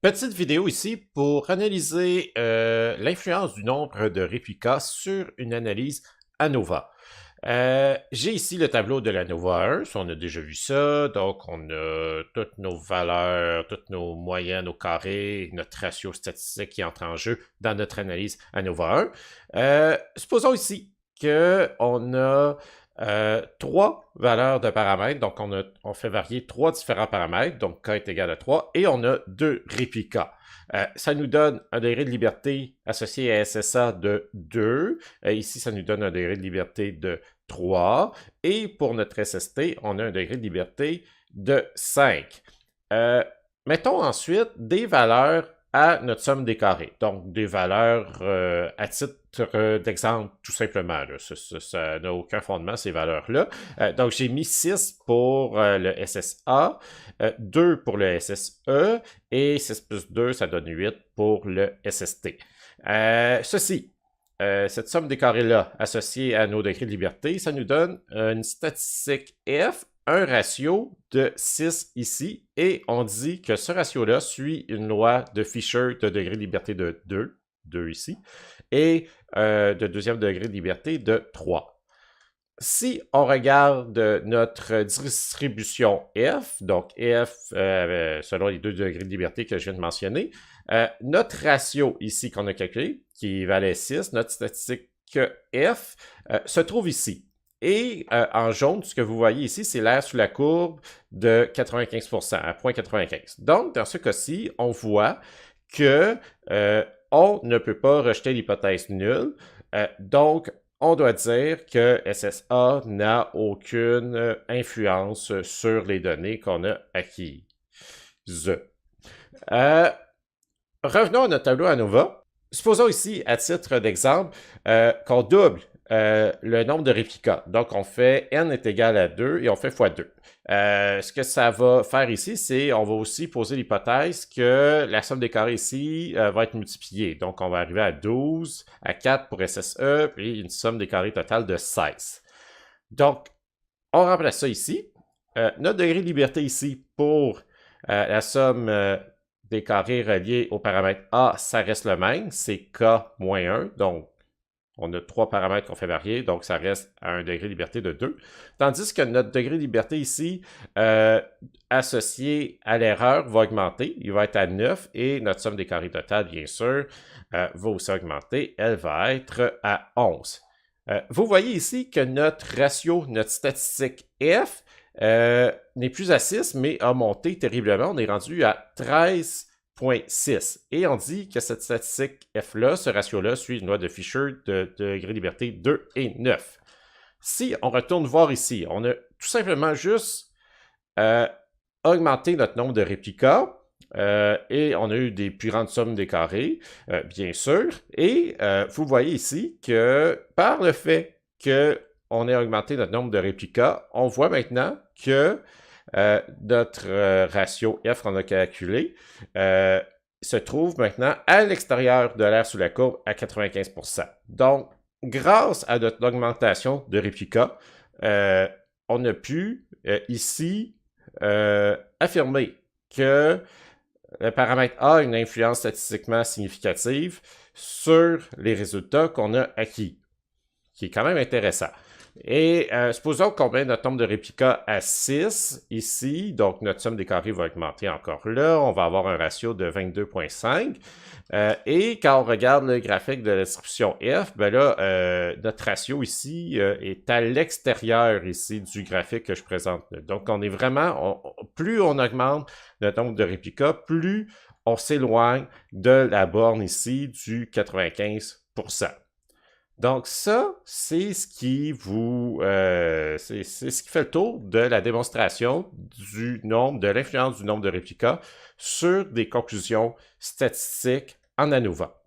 Petite vidéo ici pour analyser l'influence du nombre de réplicas sur une analyse ANOVA. J'ai ici le tableau de l'ANOVA 1, on a déjà vu ça, donc on a toutes nos valeurs, toutes nos moyennes au carré, notre ratio statistique qui entre en jeu dans notre analyse ANOVA 1. Supposons ici qu'on a trois valeurs de paramètres, donc on fait varier trois différents paramètres, donc k est égal à 3, et on a deux réplicas. Ça nous donne un degré de liberté associé à SSA de 2. Ici, ça nous donne un degré de liberté de 3. Et pour notre SST, on a un degré de liberté de 5. Mettons ensuite des valeurs à notre somme des carrés. Donc, des valeurs à titre d'exemple, tout simplement. Là. Ça n'a aucun fondement, ces valeurs-là. Donc, j'ai mis 6 pour le SSA, 2 pour le SSE, et 6 plus 2, ça donne 8 pour le SST. Cette somme des carrés-là, associée à nos degrés de liberté, ça nous donne une statistique F, un ratio de 6 ici, et on dit que ce ratio-là suit une loi de Fisher de degré de liberté de 2 ici, et de deuxième degré de liberté de 3. Si on regarde notre distribution F, donc F selon les deux degrés de liberté que je viens de mentionner, notre ratio ici qu'on a calculé, qui valait 6, notre statistique F, se trouve ici. Et en jaune, ce que vous voyez ici, c'est l'aire sous la courbe de 95%, à 0,95. Donc, dans ce cas-ci, on voit que on ne peut pas rejeter l'hypothèse nulle. Donc, on doit dire que SSA n'a aucune influence sur les données qu'on a acquises. Revenons à notre tableau ANOVA. Supposons ici, à titre d'exemple, qu'on double le nombre de réplicas. Donc, on fait n est égal à 2 et on fait x 2. Ce que ça va faire ici, c'est on va aussi poser l'hypothèse que la somme des carrés ici va être multipliée. Donc, on va arriver à 12, à 4 pour SSE, puis une somme des carrés totale de 16. Donc, on remplace ça ici. Notre degré de liberté ici pour la somme des carrés reliés au paramètre A, ça reste le même, c'est K-1, donc on a trois paramètres qu'on fait varier, donc ça reste à un degré de liberté de 2. Tandis que notre degré de liberté ici, associé à l'erreur, va augmenter. Il va être à 9 et notre somme des carrés totale, bien sûr, va aussi augmenter. Elle va être à 11. Vous voyez ici que notre ratio, notre statistique F, n'est plus à 6, mais a monté terriblement. On est rendu à 13,6. Et on dit que cette statistique F-là, ce ratio-là, suit une loi de Fisher de degré de liberté 2 et 9. Si on retourne voir ici, on a tout simplement juste augmenté notre nombre de réplicas. Et on a eu des plus grandes sommes des carrés, bien sûr. Et vous voyez ici que par le fait qu'on ait augmenté notre nombre de réplicas, on voit maintenant que notre ratio F qu'on a calculé se trouve maintenant à l'extérieur de l'aire sous la courbe à 95%. Donc, grâce à notre augmentation de réplicas, on a pu ici affirmer que le paramètre A a une influence statistiquement significative sur les résultats qu'on a acquis, qui est quand même intéressant. Et supposons qu'on met notre nombre de réplicas à 6 ici, donc notre somme des carrés va augmenter encore là, on va avoir un ratio de 22,5. Et quand on regarde le graphique de la distribution F, ben là, notre ratio ici est à l'extérieur ici du graphique que je présente. Donc, on est vraiment, plus on augmente notre nombre de réplicas, plus on s'éloigne de la borne ici du 95%. Donc ça, c'est ce qui c'est ce qui fait le tour de la démonstration de l'influence du nombre de réplicas sur des conclusions statistiques en ANOVA.